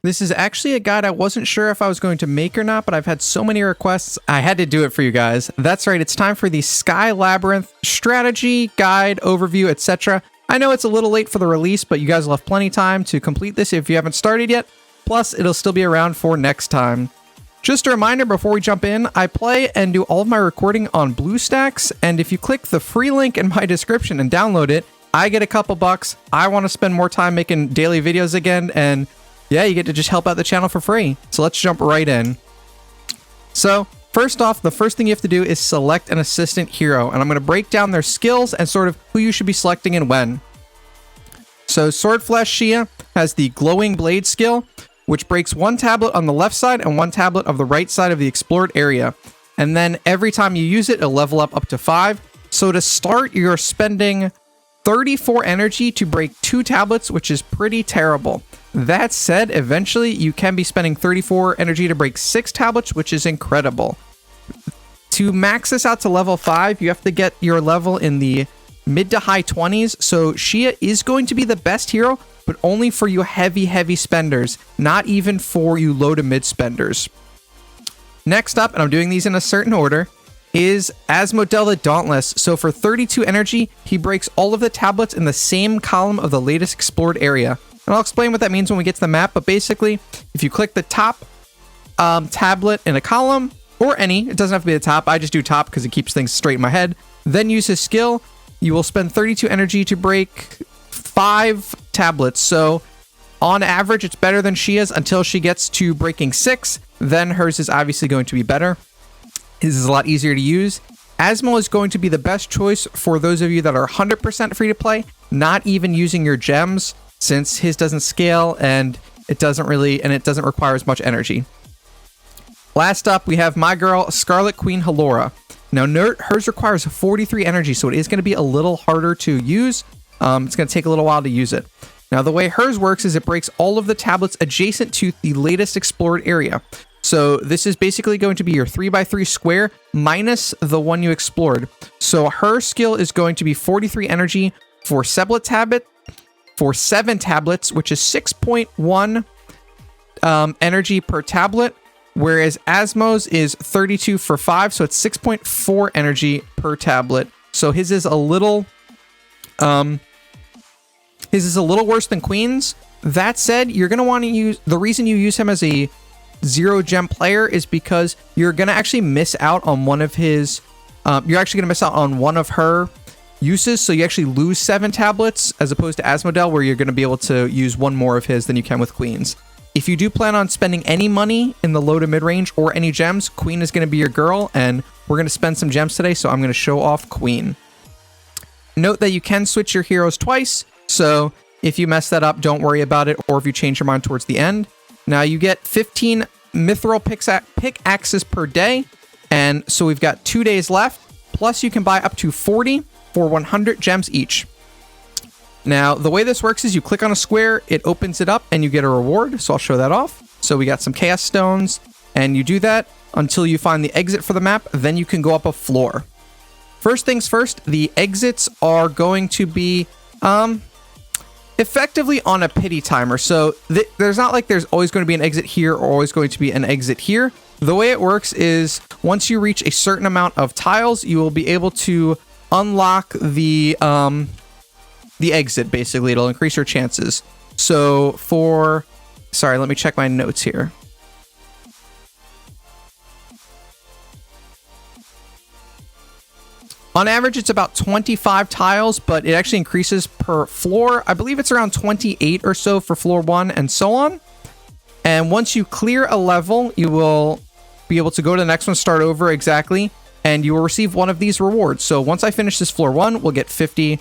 This is actually a guide I wasn't sure if I was going to make or not, but I've had so many requests, I had to do it for you guys. That's right, it's time for the Sky Labyrinth Strategy, Guide, Overview, etc. I know it's a little late for the release, but you guys will have plenty of time to complete this if you haven't started yet. Plus, it'll still be around for next time. Just a reminder before we jump in, I play and do all of my recording on BlueStacks, and if you click the free link in my description and download it, I get a couple bucks. I want to spend more time making daily videos again, and yeah, you get to just help out the channel for free. So let's jump right in. So first off, the first thing you have to do is select an assistant hero, and I'm going to break down their skills and sort of who you should be selecting and when. So Swordflash Shia has the Glowing Blade skill, which breaks one tablet on the left side and one tablet of the right side of the explored area. And then every time you use it, it'll level up to 5. So to start, you're spending 34 energy to break 2 tablets, which is pretty terrible. That said, eventually you can be spending 34 energy to break 6 tablets, which is incredible. To max this out to level 5, you have to get your level in the mid to high 20s. So Shia is going to be the best hero, but only for you heavy spenders, not even for you low to mid spenders. Next up, and I'm doing these in a certain order, is Asmodel the Dauntless. So for 32 energy, he breaks all of the tablets in the same column of the latest explored area. And I'll explain what that means when we get to the map, but basically, if you click the top tablet in a column, or any, it doesn't have to be the top, I just do top because it keeps things straight in my head, then use his skill, you will spend 32 energy to break 5 tablets. So on average, it's better than Shia's until she gets to breaking 6, then hers is obviously going to be better. His is a lot easier to use. Asmo is going to be the best choice for those of you that are 100% free to play, not even using your gems, since his doesn't scale and it doesn't require as much energy. Last up, we have my girl, Scarlet Queen Halora. Now, hers requires 43 energy, so it is going to be a little harder to use. It's going to take a little while to use it. Now, the way hers works is it breaks all of the tablets adjacent to the latest explored area. So this is basically going to be your 3x3 square minus the one you explored. So her skill is going to be 43 energy for 7 tablets, which is 6.1 energy per tablet, whereas Asmo's is 32 for 5, so it's 6.4 energy per tablet. So his is a little worse than Queen's. That said, you're going to want to use, the reason you use him as a 0 gem player is because you're going to actually miss out on one of his, you're actually going to miss out on one of her uses, so you actually lose 7 tablets as opposed to Asmodel, where you're going to be able to use one more of his than you can with Queen's. If you do plan on spending any money in the low to mid range or any gems, Queen is going to be your girl, and we're going to spend some gems today, so I'm going to show off Queen. Note that you can switch your heroes twice, so if you mess that up, don't worry about it, or if you change your mind towards the end. Now you get 15 mithril pickaxes per day, and so we've got 2 days left, plus you can buy up to 40 for 100 gems each. Now, the way this works is you click on a square, it opens it up, and you get a reward. So I'll show that off. So we got some chaos stones, and you do that until you find the exit for the map. Then you can go up a floor. First things first, the exits are going to be effectively on a pity timer. So there's not like there's always going to be an exit here or always going to be an exit here. The way it works is once you reach a certain amount of tiles, you will be able to unlock the exit. Basically, it'll increase your chances. So sorry, let me check my notes here. On average, it's about 25 tiles, but it actually increases per floor. I believe it's around 28 or so for floor 1 and so on. And once you clear a level, you will be able to go to the next one, start over exactly, and you will receive one of these rewards. So once I finish this floor 1, we'll get 50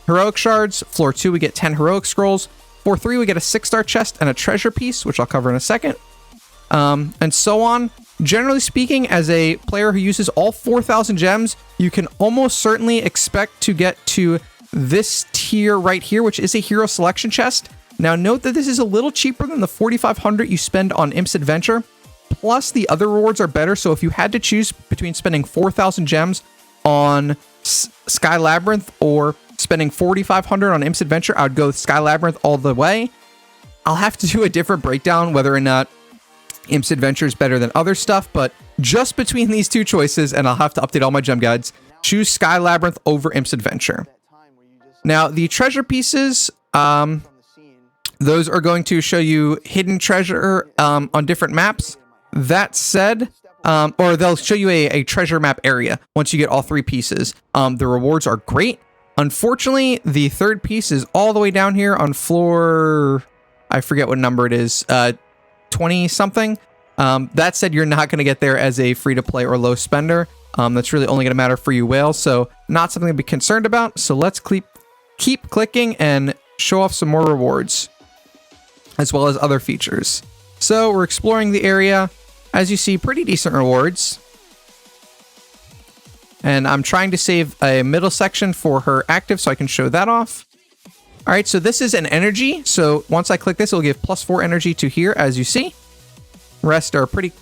heroic shards. Floor 2, we get 10 heroic scrolls. Floor 3, we get a 6-star chest and a treasure piece, which I'll cover in a second. And so on. Generally speaking, as a player who uses all 4,000 gems, you can almost certainly expect to get to this tier right here, which is a hero selection chest. Now note that this is a little cheaper than the 4,500 you spend on Imp's Adventure, plus the other rewards are better. So if you had to choose between spending 4,000 gems on Sky Labyrinth or spending 4,500 on Imp's Adventure, I would go with Sky Labyrinth all the way. I'll have to do a different breakdown whether or not Imp's Adventure is better than other stuff, but just between these two choices, and I'll have to update all my gem guides, choose Sky Labyrinth over Imp's Adventure. Now, the treasure pieces, those are going to show you hidden treasure on different maps. That said, or they'll show you a treasure map area once you get all 3 pieces. The rewards are great. Unfortunately, the 3rd piece is all the way down here on floor, I forget what number it is, 20 something. That said, you're not going to get there as a free-to-play or low spender. That's really only going to matter for you whales, so not something to be concerned about. So let's keep clicking and show off some more rewards, as well as other features. So we're exploring the area. As you see, pretty decent rewards. And I'm trying to save a middle section for her active so I can show that off. All right, so this is an energy. So once I click this, it'll give +4 energy to here, as you see. Rest are pretty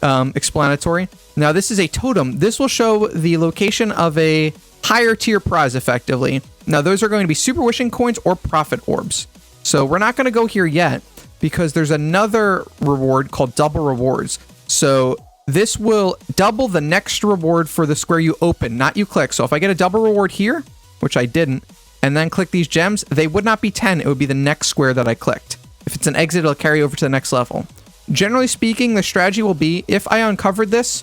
explanatory. Now, this is a totem. This will show the location of a higher tier prize, effectively. Now, those are going to be super wishing coins or profit orbs. So we're not going to go here yet because there's another reward called double rewards. So this will double the next reward for the square you open, not you click. So if I get a double reward here, which I didn't, and then click these gems, they would not be 10. It would be the next square that I clicked. If it's an exit, it'll carry over to the next level. Generally speaking, the strategy will be if I uncovered this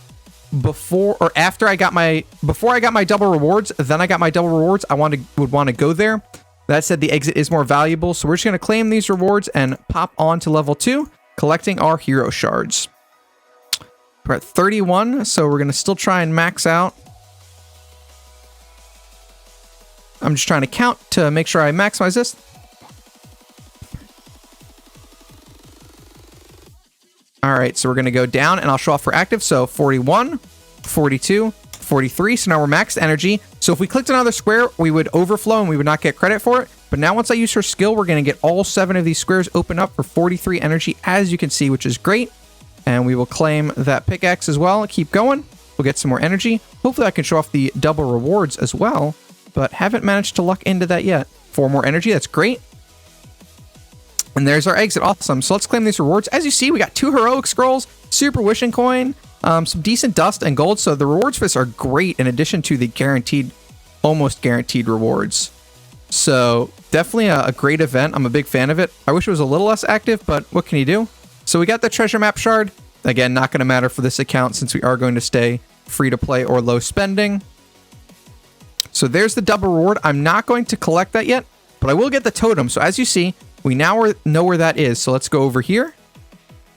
before or after I got my double rewards, then I got my double rewards, I would want to go there. That said, the exit is more valuable, so we're just going to claim these rewards and pop on to level 2, collecting our hero shards. We're at 31, so we're going to still try and max out. I'm just trying to count to make sure I maximize this. All right, so we're going to go down, and I'll show off for active. So 41, 42, 43. So now we're maxed energy. So if we clicked another square, we would overflow and we would not get credit for it. But now once I use her skill, we're going to get all 7 of these squares open up for 43 energy, as you can see, which is great. And we will claim that pickaxe as well. Keep going. We'll get some more energy. Hopefully I can show off the double rewards as well, but haven't managed to luck into that yet. 4 more energy. That's great. And there's our exit. Awesome. So let's claim these rewards. As you see, we got 2 heroic scrolls, super wishing coin, some decent dust and gold. So the rewards for this are great in addition to the guaranteed, almost guaranteed rewards. So definitely a great event. I'm a big fan of it. I wish it was a little less active, but what can you do? So we got the treasure map shard. Again, not going to matter for this account since we are going to stay free to play or low spending. So there's the double reward. I'm not going to collect that yet, but I will get the totem. So as you see, we now know where that is. So let's go over here.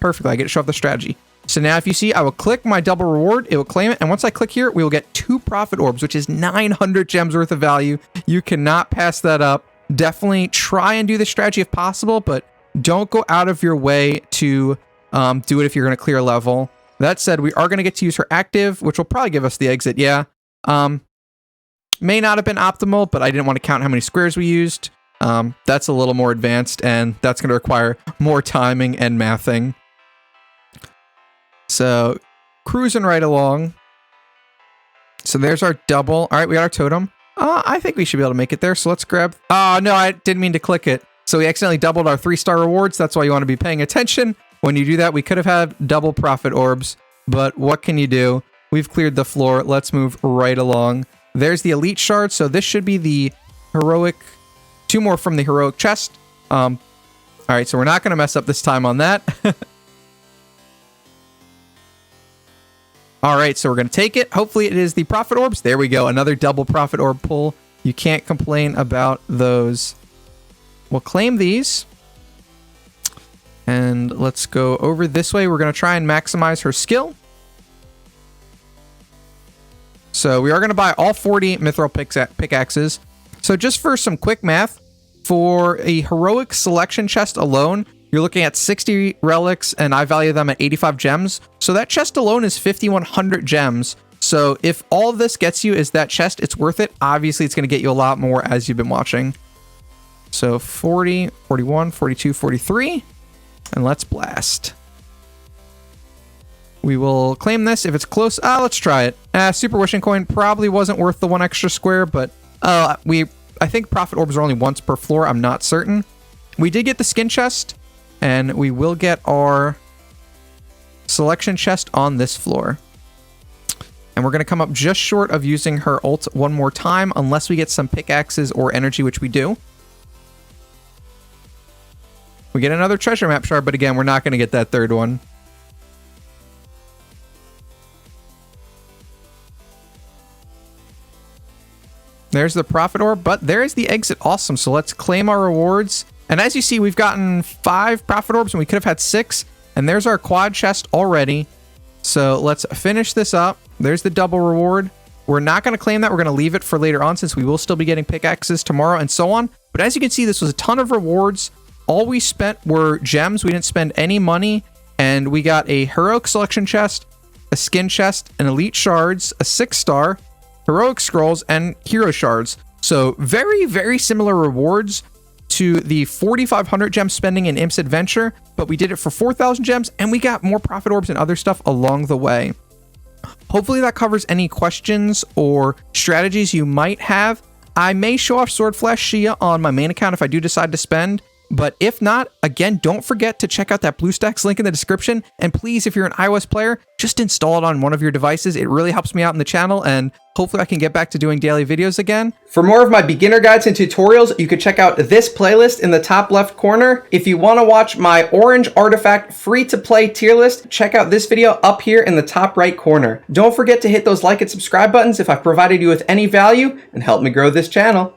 Perfect. I get to show off the strategy. So now if you see, I will click my double reward. It will claim it. And once I click here, we will get 2 profit orbs, which is 900 gems worth of value. You cannot pass that up. Definitely try and do the strategy if possible, but don't go out of your way to do it if you're going to clear a level. That said, we are going to get to use her active, which will probably give us the exit. Yeah. May not have been optimal, but I didn't want to count how many squares we used. That's a little more advanced, and that's going to require more timing and mathing. So, cruising right along. So there's our double. All right, we got our totem. I think we should be able to make it there, so let's grab... Oh, no, I didn't mean to click it. So we accidentally doubled our 3-star rewards. That's why you want to be paying attention. When you do that, we could have had double profit orbs, but what can you do? We've cleared the floor. Let's move right along. There's the elite shard, so this should be the heroic... 2 more from the heroic chest. All right, so we're not going to mess up this time on that. All right, so we're going to take it. Hopefully it is the profit orbs. There we go. Another double profit orb pull. You can't complain about those. We'll claim these. And let's go over this way. We're going to try and maximize her skill. So we are going to buy all 40 mithril pickaxes. So just for some quick math, for a heroic selection chest alone, you're looking at 60 relics, and I value them at 85 gems. So that chest alone is 5,100 gems. So if all of this gets you is that chest, it's worth it. Obviously, it's going to get you a lot more as you've been watching. So 40, 41, 42, 43, and let's blast. We will claim this if it's close. Let's try it. Super wishing coin probably wasn't worth the 1 extra square, but I think profit orbs are only once per floor. I'm not certain. We did get the skin chest. and we will get our selection chest on this floor. And we're going to come up just short of using her ult one more time, unless we get some pickaxes or energy, which we do. We get another treasure map shard, but again, we're not going to get that third one. There's the profit orb, but there's the exit. Awesome. So let's claim our rewards. And as you see, we've gotten 5 profit orbs and we could have had 6. And there's our quad chest already. So let's finish this up. There's the double reward. We're not going to claim that. We're going to leave it for later on, since we will still be getting pickaxes tomorrow and so on. But as you can see, this was a ton of rewards. All we spent were gems. We didn't spend any money. And we got a heroic selection chest, a skin chest, an elite shards, a 6-star, heroic scrolls, and hero shards. So very, very similar rewards to the 4,500 gems spending in Imp's Adventure, but we did it for 4,000 gems, and we got more profit orbs and other stuff along the way. Hopefully that covers any questions or strategies you might have. I may show off Sword Flash Shia on my main account if I do decide to spend, but if not, again, don't forget to check out that BlueStacks link in the description. And please, if you're an iOS player, just install it on one of your devices. It really helps me out in the channel, and hopefully I can get back to doing daily videos again. For more of my beginner guides and tutorials, you can check out this playlist in the top left corner. If you want to watch my Orange Artifact free-to-play tier list, check out this video up here in the top right corner. Don't forget to hit those like and subscribe buttons if I've provided you with any value, and help me grow this channel.